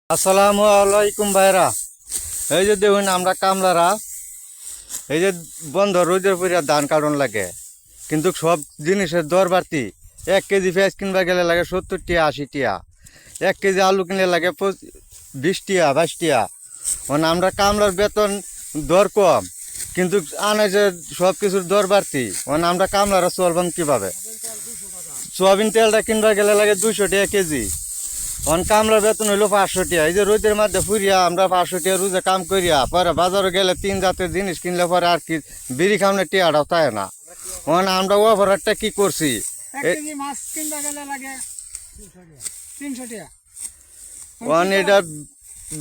আসসালামু আলাইকুম ভাইরা। এই যে দেখুন আমরা কামলারা এই যে বন্ধ রোদের পরে ধান কাটন লাগে, কিন্তু সব জিনিসের দর বাড়তি। 1 কেজি পেঁয়াজ কিনবা গেলে লাগে 70 টিয়া 80 টিয়া, 1 কেজি আলু কিনলে লাগে 20 টিয়া 22 টিয়া। মানে আমরা কামলার বেতন দর কম, কিন্তু আনাজের সব কিছুর দর বাড়তি। মানে আমরা কামলারা চলবাম কিভাবে? সোয়াবিন তেলটা কিনবা গেলে লাগে 200 টাকা কেজি। কামলার বেতন হইলো 500 টাকা। এই যে রোদের মধ্যে ফুরিয়া আমরা 500 টাকা রোজে কাম করিয়া পরে বাজারে গেলে 3 জাতের জিনিস কিনলে পরে আর কি বিড়ি খাওয়ানো টিয়াটাও তাই না। আমরা ওভারটা কি করছি, মাছ কিনবা গেলে লাগে 300 টাকা। এটা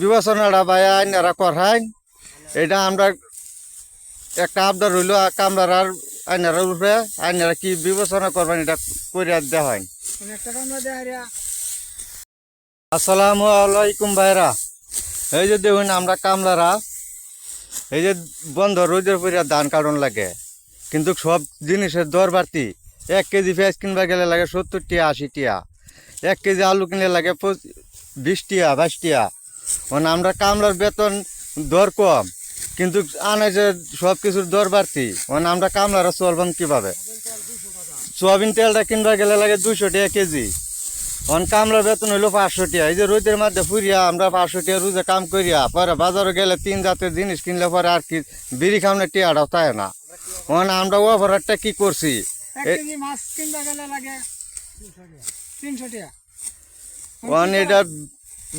বিবেচনাটা ভাই আইনারা করাই। এটা আমরা একটা আবদার হইলো কামলার আর আইনারা উপরে, আইনারা কি বিবেচনা করবেন এটা করিয়া দেওয়া হয়। একটা কামলা দেয়া আসসালামু আলাইকুম ভাইরা। এই যে দেখুন আমরা কামলারা এই যে বন্ধ রোদের পরে ধান কাটন লাগে, কিন্তু সব জিনিসের দর বাড়তি। 1 কেজি পেঁয়াজ কিনবা গেলে লাগে 70 টিয়া 80 টিয়া, 1 কেজি আলু কিনলে লাগে 20 টিয়া 22 টিয়া। মানে আমরা কামলার বেতন দর কম, কিন্তু আনাজের সব কিছুর দর বাড়তি। মানে আমরা কামলারা চলবাম কিভাবে? সোয়াবিন তেলটা কিনবা গেলে লাগে 200 টাকা কেজি। কামলার বেতন হইলো 500 টাকা। এই যে রোদের মধ্যে ফুরিয়া আমরা 500 টাকা রোজে কাম করিয়া পরে বাজারে গেলে 3 জাতের জিনিস কিনলে পরে আর কি বিড়ি খাওয়ানো টিয়াটাও তাই না। আমরা ওভারটা কি করছি, 1 কেজি মাছ কিনবা গেলে লাগে 300 টাকা। এটা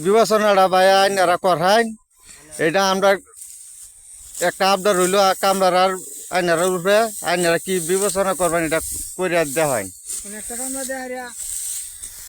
বিবেচনাটা ভাই আইনারা করাই। এটা আমরা একটা আবদার হইলো কামলার আর আইনারা উপরে, আইনারা কি বিবেচনা করবেন এটা করিয়া দেওয়া হয়। একটা কামলা দেয়া